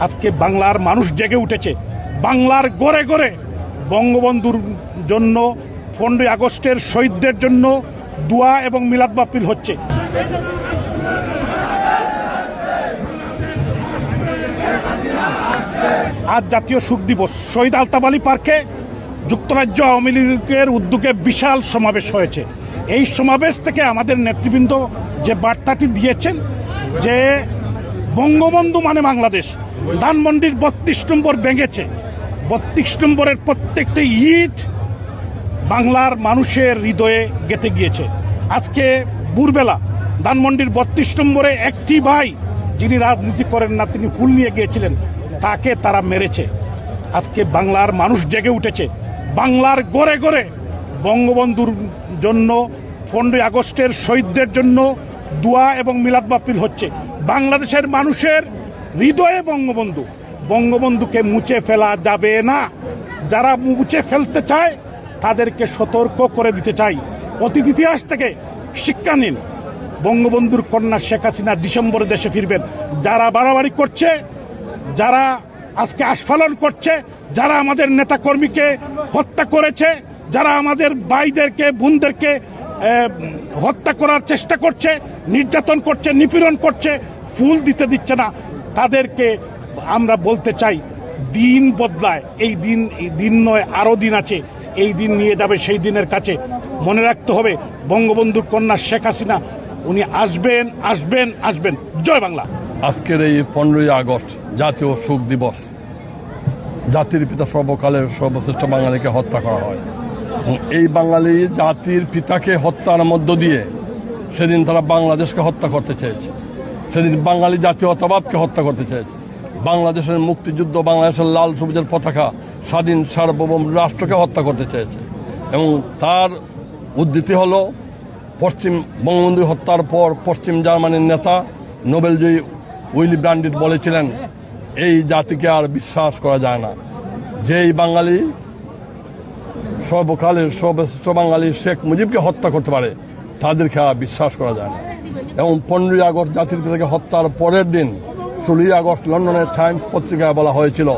আজকে বাংলার মানুষ জেগে উঠেছে। বাংলার গড়ে গড়ে বঙ্গবন্ধুর জন্য 15ই আগস্টের শহীদদের জন্য দোয়া এবং মিলাদ মাহফিল হচ্ছে। আজ জাতীয় শোক দিবস। শহীদ আলতাফ আলী পার্কে যুক্তরাজ্য আওয়ামী লীগের উদ্যোগে বিশাল সমাবেশ হয়েছে। এই সমাবেশ থেকে আমাদের নেতৃবৃন্দ যে বার্তাটি দিয়েছেন যে বঙ্গবন্ধু মানে বাংলাদেশ। ধানমন্ডির 32 নম্বর ভেঙেছে। 32 নম্বরের প্রত্যেকটি ইট বাংলার মানুষের হৃদয়ে গেঁথে গিয়েছে। আজকে ভোরবেলা ধানমন্ডির 32 নম্বরে একটি ভাই যিনি রাজনীতি করেন না, তিনি ফুল নিয়ে গিয়েছিলেন, তাকে তারা মেরেছে। আজকে বাংলার মানুষ জেগে উঠেছে। বাংলার গড়ে গড়ে বঙ্গবন্ধুর জন্য 15ই আগস্টের শহীদদের জন্য দোয়া এবং মিলাদ মাহফিল হচ্ছে। বাংলাদেশের মানুষের হৃদয়ে বঙ্গবন্ধু। বঙ্গবন্ধুকে মুছে ফেলা যাবে না। যারা মুছে ফেলতে চায় তাদেরকে সতর্ক করে দিতে চাই। অতীত ইতিহাস থেকে শিক্ষা নিন। বঙ্গবন্ধুর কন্যা শেখ হাসিনা ডিসেম্বরে দেশে ফিরবেন। যারা বাড়াবাড়ি করছে, যারা আজকে আস্ফালন করছে, যারা আমাদের নেতাকর্মীকে হত্যা করেছে, যারা আমাদের ভাইদেরকে বোনদেরকে হত্যা করার চেষ্টা করছে, নির্যাতন করছে, নিপীড়ন করছে, ফুল দিতে দিচ্ছে না, তাদেরকে আমরা বলতে চাই দিন বদলায়। এই দিন নয়, আরও দিন আছে। এই দিন নিয়ে যাবে সেই দিনের কাছে। মনে রাখতে হবে বঙ্গবন্ধুর কন্যা শেখ হাসিনা উনি আসবেন, আসবেন, আসবেন। জয় বাংলা। আজকের এই 15ই আগস্ট জাতীয় শোক দিবস। জাতির পিতা সর্বকালের সর্বশ্রেষ্ঠ বাঙালিকে হত্যা করা হয়। এই বাঙালি জাতির পিতাকে হত্যার মধ্য দিয়ে সেদিন তারা বাংলাদেশকে হত্যা করতে চেয়েছে। সেদিন বাঙালি জাতীয়তাবাদকে হত্যা করতে চেয়েছে। বাংলাদেশের মুক্তিযুদ্ধ, বাংলাদেশের লাল সবুজের পতাকা, স্বাধীন সার্বভৌম রাষ্ট্রকে হত্যা করতে চেয়েছে। এবং তার উদ্ধৃতি হল পশ্চিম বঙ্গবন্ধু হত্যার পর পশ্চিম জার্মানির নেতা নোবেলজয়ী উইলি ব্র্যান্ডিট বলেছিলেন, এই জাতিকে আর বিশ্বাস করা যায় না। যেই বাঙালি সর্বকালের সর্বশ্রেষ্ঠ বাঙালি শেখ মুজিবকে হত্যা করতে পারে, তাদেরকে আর বিশ্বাস করা যায় না। এবং 15ই আগস্ট জাতির পিতাকে হত্যার পরের দিন 16ই আগস্ট লন্ডনের টাইমস পত্রিকায় বলা হয়েছিল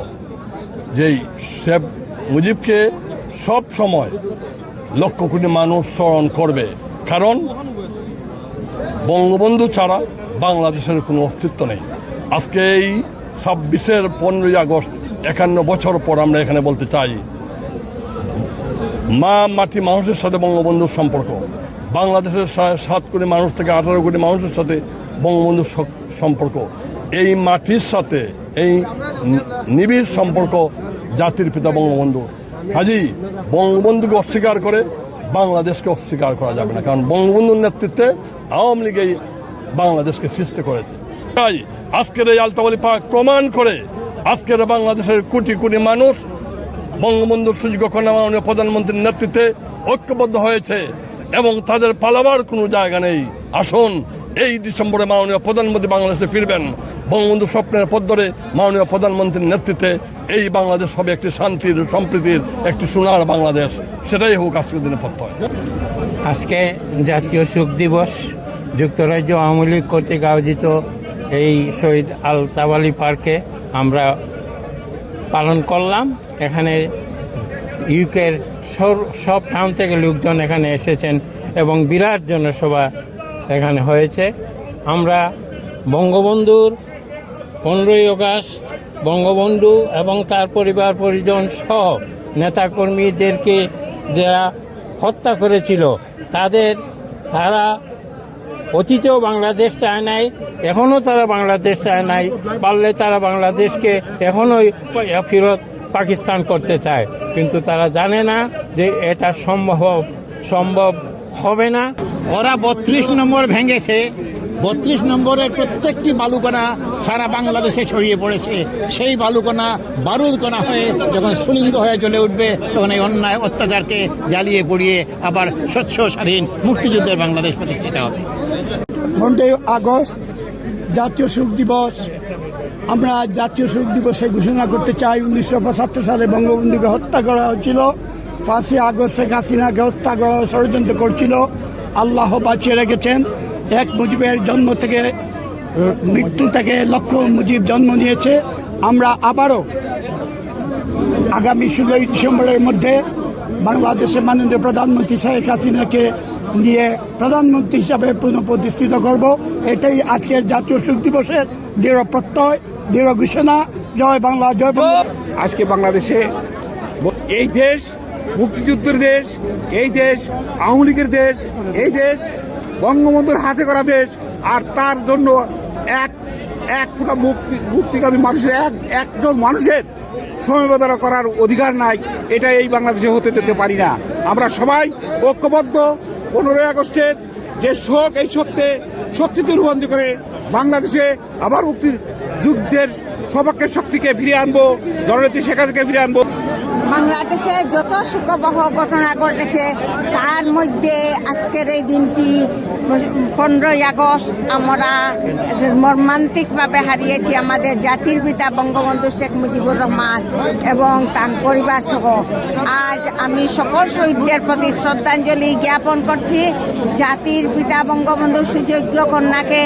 যেই শেখ মুজিবকে সব সময় লক্ষ কোটি মানুষ স্মরণ করবে, কারণ বঙ্গবন্ধু ছাড়া বাংলাদেশের কোনো অস্তিত্ব নেই। আজকে এই 26-এর 15ই আগস্ট 51 বছর পর আমরা এখানে বলতে চাই, মা মাটি মানুষের সাথে বঙ্গবন্ধুর সম্পর্ক, বাংলাদেশের 7 কোটি মানুষ থেকে 18 কোটি মানুষের সাথে বঙ্গবন্ধুর সম্পর্ক, এই মাটির সাথে এই নিবিড় সম্পর্ক জাতির পিতা বঙ্গবন্ধু। কাজী বঙ্গবন্ধুকে অস্বীকার করে বাংলাদেশকে অস্বীকার করা যাবে না, কারণ বঙ্গবন্ধুর নেতৃত্বে আওয়ামী লীগ এই বাংলাদেশকে সৃষ্টি করেছে। তাই আজকের এই আলতাফ আলী পার্ক প্রমাণ করে আজকের বাংলাদেশের কোটি কোটি মানুষ বঙ্গবন্ধুর সুযোগ্য কন্যা মাননীয় প্রধানমন্ত্রীর নেতৃত্বে ঐক্যবদ্ধ হয়েছে এবং তাদের পালাবার কোনো জায়গা নেই। আসুন, এই ডিসেম্বরে মাননীয় প্রধানমন্ত্রী বাংলাদেশে ফিরবেন। বঙ্গবন্ধু স্বপ্নের পথ ধরে মাননীয় প্রধানমন্ত্রীর নেতৃত্বে এই বাংলাদেশ হবে একটি শান্তির, সম্প্রীতির, একটি সোনার বাংলাদেশ। সেটাই হোক আজকের দিনে প্রত্যয়। আজকে জাতীয় শোক দিবস যুক্তরাজ্য আওয়ামী লীগ কর্তৃক আয়োজিত এই শহীদ আলতাফ আলী পার্কে আমরা পালন করলাম। এখানে ইউকের সব টাউন থেকে লোকজন এখানে এসেছেন এবং বিরাট জনসভা এখানে হয়েছে। আমরা বঙ্গবন্ধুর 15ই আগস্ট বঙ্গবন্ধু এবং তার পরিবার পরিজন সহ নেতাকর্মীদেরকে যারা হত্যা করেছিল তারা অতীতেও বাংলাদেশ চায় নাই, এখনও তারা বাংলাদেশ চায় নাই। পারলে তারা বাংলাদেশকে এখনোই ফেরত পাকিস্তান করতে চায়, কিন্তু তারা জানে না যে এটা সম্ভব হবে না। ওরা 32 নম্বর ভেঙেছে। 32 নম্বরের প্রত্যেকটি বালুকণা সারা বাংলাদেশে ছড়িয়ে পড়েছে। সেই বালুকণা বারুদকণা হয়ে যখন স্ফুলিঙ্গ হয়ে চলে উঠবে, তখন এই অন্যায় অত্যাচারকে জ্বালিয়ে পুড়িয়ে আবার স্বচ্ছ স্বাধীন মুক্তিযুদ্ধের বাংলাদেশ প্রতিষ্ঠিত হবে। 15ই আগস্ট জাতীয় শোক দিবস। আমরা জাতীয় শোক দিবসে ঘোষণা করতে চাই 1975 সালে বঙ্গবন্ধুকে হত্যা করা হয়েছিল। 5ই আগস্ট শেখ হাসিনাকে হত্যা করার ষড়যন্ত্র করছিল। আল্লাহ বাঁচিয়ে রেখেছেন। এক মুজিবের জন্ম থেকে মৃত্যু থেকে লক্ষ মুজিব জন্ম নিয়েছে। আমরা আবারও আগামী 16ই ডিসেম্বরের মধ্যে বাংলাদেশের মাননীয় প্রধানমন্ত্রী শেখ হাসিনাকে নিয়ে প্রধানমন্ত্রী হিসাবে পুনঃপ্রতিষ্ঠিত করব। এটাই আজকের জাতীয় শোক দিবসের দৃঢ় প্রত্যয়, দৃঢ় ঘোষণা। জয় বাংলা, জয় বাংলা। আজকে বাংলাদেশে এই দেশ মুক্তিযুদ্ধের দেশ, এই দেশ আওয়ামী লীগের দেশ, এই দেশ বঙ্গবন্ধুর হাতে করা দেশ। আর তার জন্য এক ফোঁটা মুক্তিকামী মানুষের একজন মানুষের সমবেদনা করার অধিকার নাই। এটা এই বাংলাদেশে হতে দিতে পারি না। আমরা সবাই ঐক্যবদ্ধ 15ই আগস্টের যে শোক, এই শক্তিতে রূপান্তর করে বাংলাদেশে আবার মুক্তিযুদ্ধের সপক্ষের শক্তিকে ফিরিয়ে আনবো, জননেত্রী শেখ হাসিনাকে ফিরিয়ে আনবো। বাংলাদেশে যত সুখবহ ঘটনা ঘটেছে তার মধ্যে আজকের এই দিনটি 15ই আগস্ট আমরা মর্মান্তিকভাবে হারিয়েছি আমাদের জাতির পিতা বঙ্গবন্ধু শেখ মুজিবুর রহমান এবং তার পরিবার সহ। আজ আমি সকল শহীদদের প্রতি শ্রদ্ধাঞ্জলি জ্ঞাপন করছি। জাতির পিতা বঙ্গবন্ধুর সুযোগ্য কন্যাকে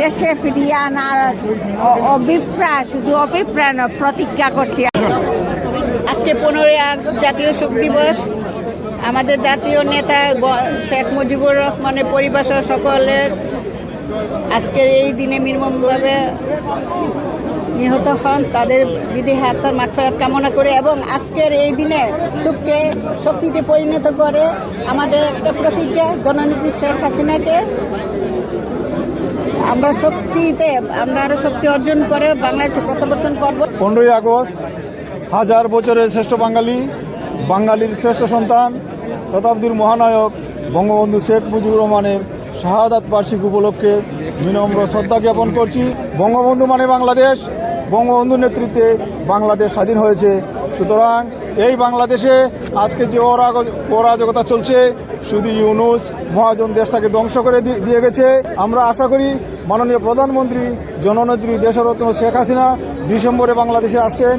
দেশে ফিরিয়ে আনার অভিপ্রায়, শুধু অভিপ্রায় নয়, প্রতিজ্ঞা করছি। আজকে 15ই আগস্ট জাতীয় শোক দিবস। আমাদের জাতীয় নেতা শেখ মুজিবুর রহমানের পরিবার সহ সকলের আজকের এই দিনে নির্মমভাবে নিহত হন, তাদের বিদেহী আত্মার মাগফিরাত কামনা করে এবং আজকের এই দিনে শোককে শক্তিতে পরিণত করে আমাদের একটা প্রতিজ্ঞা, জননেত্রী শেখ হাসিনাকে আমরা আরো শক্তি অর্জন করে বাংলাদেশে প্রত্যাবর্তন করব। 15ই আগস্ট হাজার বছরের শ্রেষ্ঠ বাঙালির শ্রেষ্ঠ সন্তান, শতাব্দীর মহানায়ক বঙ্গবন্ধু শেখ মুজিবুর রহমানের শাহাদাত বার্ষিকী উপলক্ষে বিনম্র শ্রদ্ধা জ্ঞাপন করছি। বঙ্গবন্ধু মানে বাংলাদেশ, বঙ্গবন্ধুর নেতৃত্বে বাংলাদেশ স্বাধীন হয়েছে। সুতরাং এই বাংলাদেশে আজকে যে অরাজকতা চলছে, শুধু ইউনূস মহাজন দেশটাকে ধ্বংস করে দিয়ে গেছে। আমরা আশা করি মাননীয় প্রধানমন্ত্রী জননেত্রী দেশরত্ন শেখ হাসিনা ডিসেম্বরে বাংলাদেশে আসছেন।